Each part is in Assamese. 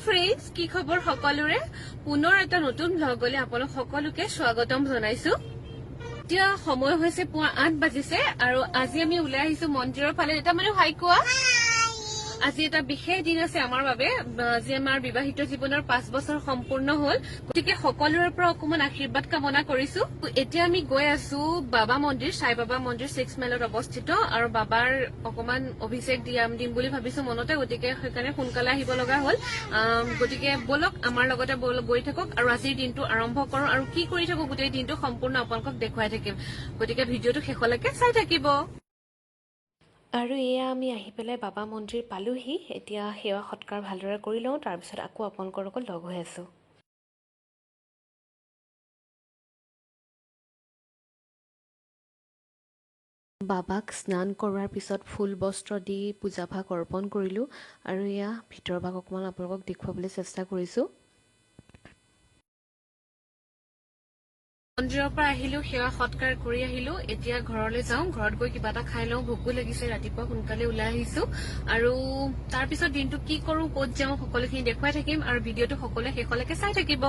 ফ্ৰেন্ডছ কি খবৰ সকলোৰে পুনৰ এটা নতুন ব্লগলৈ আপোনালোক সকলোকে স্বাগতম জনাইছো এতিয়া সময় হৈছে পুৱা 8 বাজিছে আৰু আজি আমি ওলাই আহিছো মন্দিৰৰ ফালে এটা মানে হাই কোৱা আজি এটা বিশেষ দিন আছে আমাৰ বাবে আজি আমাৰ বিবাহিত জীৱনৰ 5 বছৰ সম্পূৰ্ণ হ'ল গতিকে সকলোৰে পৰা অকমান আশীৰ্বাদ কামনা কৰিছো এতিয়া আমি গৈ আছো বাবা মন্দিৰ সাই বাবা মন্দিৰ 6 মাইলত অৱস্থিত আৰু বাবাৰ অকমান অভিষেক দিম বুলি ভাবিছো মনতে গতিকে সেইকাৰণে সোনকালে আহিব লগা হ'ল গতিকে বলক আমাৰ লগতে গৈ থাকক আৰু আজিৰ দিনটো আৰম্ভ কৰো আৰু কি কৰি থাকো গোটেই দিনটো সম্পূৰ্ণ আপোনালোকক দেখুৱাই থাকিম গতিকে ভিডিঅটো শেষলৈকে চাই থাকিব আৰু এয়া আমি আহি পেলাই বাবা মন্দিৰ পালোহি এতিয়া সেৱা সৎকাৰ ভালদৰে কৰি লওঁ তাৰপিছত আকৌ আপোনালোকৰ লগত লগ হৈ আছো বাবাক স্নান কৰাৰ পিছত ফুল বস্ত্ৰ দি পূজা ভাগ অৰ্পণ কৰিলোঁ আৰু এয়া ভিতৰ ভাগ অকণমান আপোনালোকক দেখুৱাবলৈ চেষ্টা কৰিছোঁ মন্দিৰৰ পৰা আহিলো সেৱা সৎকাৰ কৰি আহিলো এতিয়া ঘৰলৈ যাওঁ ঘৰত গৈ কিবা এটা খাই লওঁ ভোকো লাগিছে ৰাতিপুৱা সোনকালে ওলাই আহিছো আৰু তাৰ পিছত দিনটো কি কৰো ক'ত যাওঁ সকলোখিনি দেখুৱাই থাকিম আৰু ভিডিঅটো সকলোৱে শেষলৈকে চাই থাকিব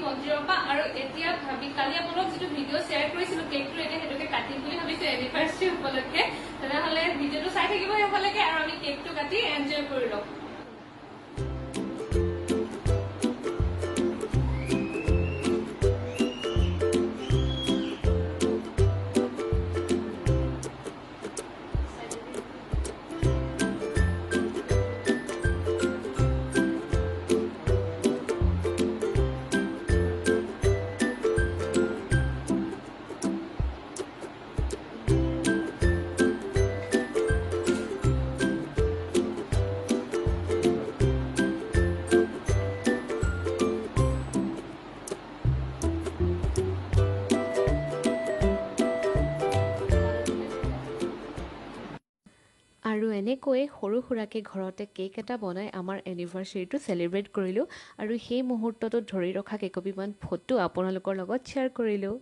মন্দিৰৰ পৰা আৰু এতিয়া ভাবি কালি আপোনাক যিটো ভিডিঅ' শ্বেয়াৰ কৰিছিলো কেকটো এতিয়া সেইটোকে কাটিম বুলি ভাবিছো এনিভাৰ্চাৰী উপলক্ষে তেনেহ'লে ভিডিঅ'টো চাই থাকিব সেইফালেকে আৰু আমি কেকটো কাটি এনজয় কৰি লওঁ আৰু এনেকৈ সৰু সুৰাকে ঘৰতে কেক এটা বনাই আমাৰ এনিভাৰ্চাৰীটো চেলিব্ৰেট কৰিলোঁ আৰু সেই মুহূৰ্তটোত ধৰি ৰখা কেইকপিমান ফটো আপোনালোকৰ লগত শ্বেয়াৰ কৰিলোঁ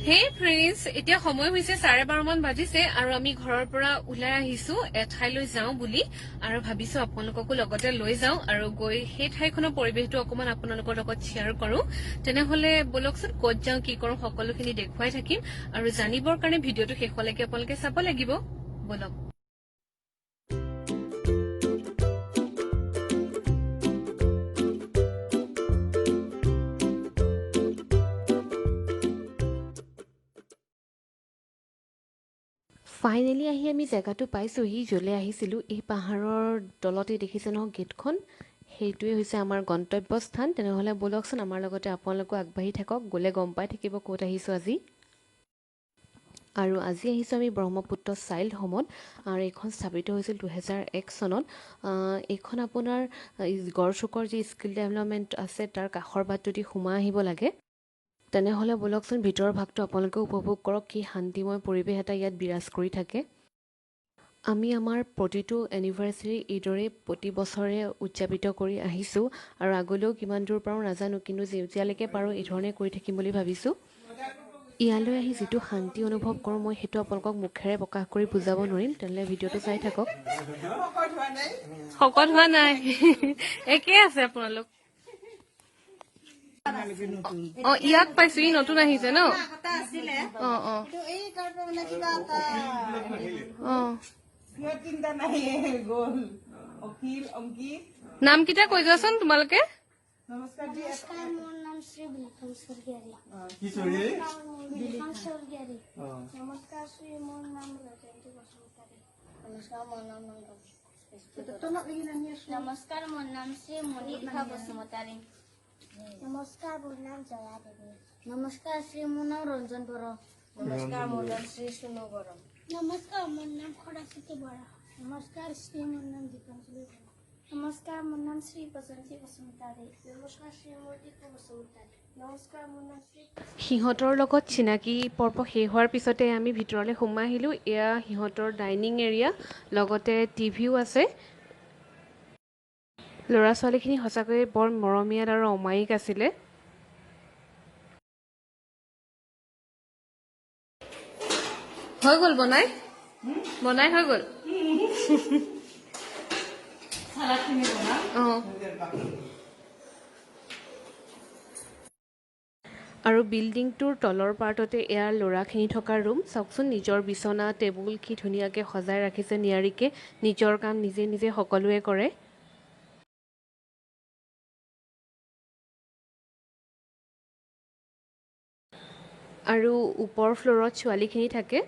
হে ফ্ৰেন্ডছ এতিয়া সময় হৈছে 12:30 মান বাজিছে আৰু আমি ঘৰৰ পৰা ওলাই আহিছো এঠাইলৈ যাওঁ বুলি আৰু ভাবিছো আপোনালোককো লগতে লৈ যাওঁ আৰু গৈ সেই ঠাইখনৰ পৰিৱেশটো অকমান আপোনালোকৰ লগত শ্বেয়াৰ কৰো তেনেহলে বলকচোন ক'ত যাওঁ কি কৰো সকলোখিনি দেখুৱাই থাকিম আৰু জানিবৰ কাৰণে ভিডিঅটো শেষলৈকে আপোনালোকে চাব লাগিব বলক ফাইনেলি আহি আমি জেগাটো পাইছোহি য'লৈ আহিছিলোঁ এই পাহাৰৰ তলতে দেখিছে নহয় গেটখন সেইটোৱে হৈছে আমাৰ গন্তব্যস্থান তেনেহ'লে বলকচোন আমাৰ লগতে আপোনালোকো আগবাঢ়ি থাকক গ'লে গম পাই থাকিব ক'ত আহিছোঁ আজি আৰু আজি আহিছোঁ আমি ব্ৰহ্মপুত্ৰ চাইল্ড হোমত আৰু এইখন স্থাপিত হৈছিল 2001 চনত এইখন আপোনাৰ গড়চুকৰ যি স্কিল ডেভেলপমেণ্ট আছে তাৰ কাষৰ বাটটোদি সোমাই আহিব লাগে তেনেহ'লে বলকচোন ভিতৰৰ ভাগটো আপোনালোকে উপভোগ কৰক কি শান্তিময় পৰিৱেশ এটা ইয়াত বিৰাজ কৰি থাকে আমি আমাৰ প্ৰতিটো এনিভাৰ্চাৰী এইদৰে প্ৰতি বছৰে উদযাপিত কৰি আহিছোঁ আৰু আগলৈও কিমান দূৰ পাৰোঁ নাজানো কিন্তু যেতিয়ালৈকে পাৰোঁ এইধৰণে কৰি থাকিম বুলি ভাবিছোঁ ইয়ালৈ আহি যিটো শান্তি অনুভৱ কৰোঁ মই সেইটো আপোনালোকক মুখেৰে প্ৰকাশ কৰি বুজাব নোৱাৰিম তেনেহ'লে ভিডিঅ'টো চাই থাকক শকত হোৱা নাই একেই আছে আপোনালোক ইয়াক পাইছো ই নতুন আহিছে ন নাম কেইটা কৈ যোৱাচোন তোমালোকে নমস্কাৰ মোৰ নাম শ্ৰী বিলক্ষণ স্বৰ্গীয়াৰী নমস্কাৰ শ্ৰী মোৰ নাম ৰাজেন্দ্ৰ বসুমতাৰী নমস্কাৰ মোৰ নাম নমস্কাৰ মোৰ নাম শ্ৰী মনিকা বসুমতাৰী নমস্কাৰ মোৰ নাম জয়া দেৱী নমস্কাৰ শ্ৰী মোৰ নাম ৰঞ্জন বড়ো নমস্কাৰ মোৰ নাম শ্ৰী সুনু বড়ো নমস্কাৰ মোৰ নাম খৰাচিতি বৰা নমস্কাৰ শ্ৰী মোৰ নাম দীপাঞ্জলি বৰা নমস্কাৰ মোৰ নাম শ্ৰী বসন্তী বসুমতাৰী নমস্কাৰ শ্ৰী মোৰ দীপু বসুমতাৰী নমস্কাৰ মোৰ নাম শ্ৰী সিহঁতৰ লগত চিনাকি পৰ্ব শেষ হোৱাৰ পিছতে আমি ভিতৰলৈ সোমাই আহিলোঁ এয়া সিহঁতৰ ডাইনিং এৰিয়া লগতে টিভিও আছে ল'ৰা ছোৱালীখিনি সঁচাকৈয়ে বৰ মৰমীয়াল আৰু অমায়িক আছিলে। হৈ গ'ল বনাই হৈ গ'ল। অঁ, আৰু বিল্ডিংটোৰ তলৰ পাৰ্টতে এয়া ল'ৰাখিনি থকা ৰুম। চাওকচোন, নিজৰ বিচনা টেবুল কি ধুনীয়াকৈ সজাই ৰাখিছে নিয়াৰিকৈ। নিজৰ কাম নিজে নিজে সকলোৱে কৰে। আৰু ওপৰ ফ্ল'ৰত ছোৱালীখিনি থাকে।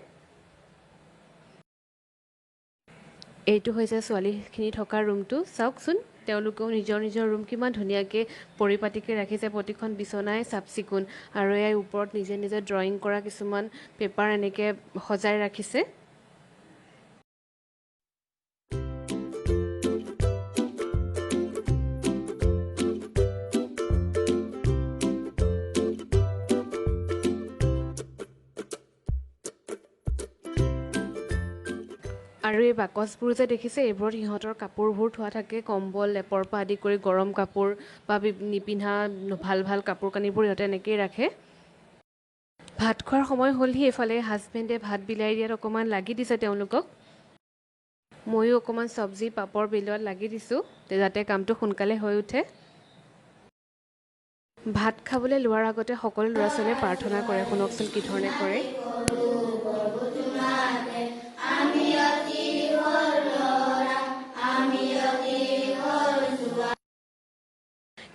এইটো হৈছে ছোৱালীখিনি থকা ৰুমটো। চাওকচোন, তেওঁলোকেও নিজৰ নিজৰ ৰুম কিমান ধুনীয়াকৈ পৰিপাটিকৈ ৰাখিছে। প্ৰতিখন বিচনাই চাফ চিকুণ, আৰু ইয়াৰ ওপৰত নিজে নিজে ড্ৰয়িং কৰা কিছুমান পেপাৰ এনেকৈ সজাই ৰাখিছে। আৰু এই বাকচবোৰ যে দেখিছে, এইবোৰত সিহঁতৰ কাপোৰবোৰ থোৱা থাকে। কম্বল লেপৰ পৰা আদি কৰি গৰম কাপোৰ বা নিপিন্ধা ভাল ভাল কাপোৰ কানিবোৰ সিহঁতে এনেকৈয়ে ৰাখে। ভাত খোৱাৰ সময় হ'লহি। এইফালে হাজবেণ্ডে ভাত বিলাই দিয়াত অকণমান লাগি দিছে তেওঁলোকক। ময়ো অকণমান চব্জি পাপৰ বিলোৱাত লাগি দিছোঁ, যাতে কামটো সোনকালে হৈ উঠে। ভাত খাবলৈ লোৱাৰ আগতে সকলো ল'ৰা ছোৱালীয়ে প্ৰাৰ্থনা কৰে। শুনকচোন কি ধৰণে কৰে।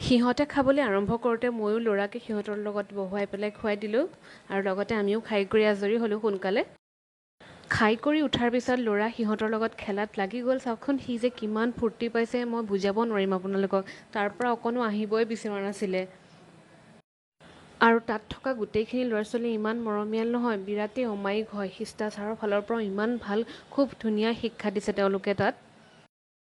সিহঁতে খাবলৈ আৰম্ভ কৰোঁতে ময়ো ল'ৰাকে সিহঁতৰ লগত বহুৱাই পেলাই খুৱাই দিলোঁ, আৰু লগতে আমিও খাই কৰি আজৰি হ'লোঁ সোনকালে। খাই কৰি উঠাৰ পিছত ল'ৰা সিহঁতৰ লগত খেলাত লাগি গ'ল। চাওকচোন, সি যে কিমান ফূৰ্তি পাইছে মই বুজাব নোৱাৰিম আপোনালোকক। তাৰ পৰা অকণো আহিবই বিচৰা নাছিলে। আৰু তাত থকা গোটেইখিনি ল'ৰা ছোৱালী ইমান মৰমীয়াল নহয়, বিৰাটেই অমায়িক হয়। শিষ্টাচাৰৰ ফালৰ পৰাও ইমান ভাল, খুব ধুনীয়া শিক্ষা দিছে তেওঁলোকে তাত।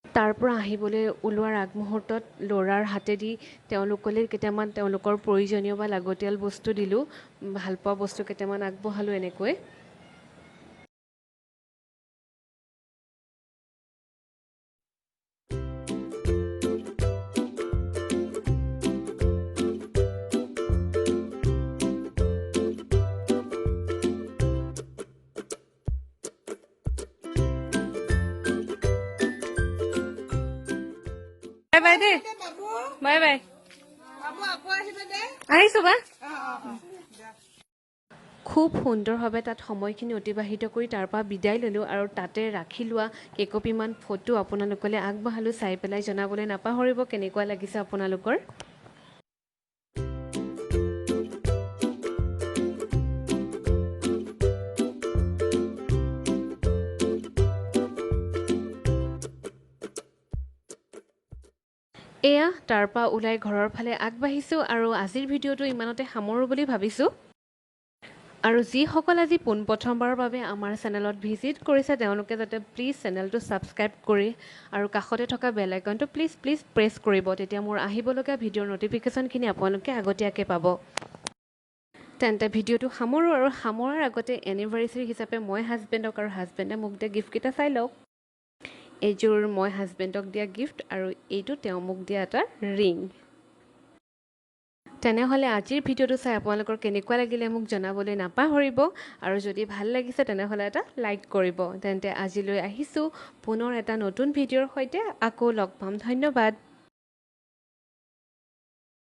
তাৰ পৰা আহিবলৈ ওলোৱাৰ আগমুহূৰ্তত ল'ৰাৰ হাতেদি তেওঁলোকলৈ কেইটামান তেওঁলোকৰ প্ৰয়োজনীয় বা লাগতিয়াল বস্তু দিলোঁ, ভালপোৱা বস্তু কেইটামান আগবঢ়ালোঁ এনেকৈ। বাই বাই দেই, বাই বাই। আহিছোঁ বা। খুব সুন্দৰভাৱে তাত সময়খিনি অতিবাহিত কৰি তাৰ পৰা বিদায় ল'লোঁ, আৰু তাতে ৰাখি লোৱা কেইকপিমান ফটো আপোনালোকলৈ আগবঢ়ালোঁ। চাই পেলাই জনাবলৈ নাপাহৰিব কেনেকুৱা লাগিছে আপোনালোকৰ। এয়া তাৰ পৰা ওলাই ঘৰৰ ফালে আগবাঢ়িছোঁ, আৰু আজিৰ ভিডিঅ'টো ইমানতে সামৰোঁ বুলি ভাবিছোঁ। আৰু যিসকল আজি পোনপ্ৰথমবাৰৰ বাবে আমাৰ চেনেলত ভিজিট কৰিছে, তেওঁলোকে যাতে প্লিজ চেনেলটো ছাবস্ক্ৰাইব কৰি আৰু কাষতে থকা বেল আইকনটো প্লিজ প্ৰেছ কৰিব। তেতিয়া মোৰ আহিবলগীয়া ভিডিঅ'ৰ ন'টিফিকেশ্যনখিনি আপোনালোকে আগতীয়াকৈ পাব। তেন্তে ভিডিঅ'টো সামৰোঁ, আৰু সামৰাৰ আগতে এনিভাৰ্চেৰী হিচাপে মই হাজবেণ্ডক আৰু হাজবেণ্ডে মোক দিয়া গিফ্টকেইটা চাই লওক। এইযোৰ মই হাজবেণ্ডক দিয়া গিফ্ট, আৰু এইটো তেওঁ মোক দিয়া এটা ৰিং। তেনেহ'লে আজিৰ ভিডিঅ'টো চাই আপোনালোকৰ কেনেকুৱা লাগিলে মোক জনাবলৈ নাপাহৰিব, আৰু যদি ভাল লাগিছে তেনেহ'লে এটা লাইক কৰিব। তেন্তে আজিলৈ আহিছোঁ, পুনৰ এটা নতুন ভিডিঅ'ৰ সৈতে আকৌ লগ পাম। ধন্যবাদ।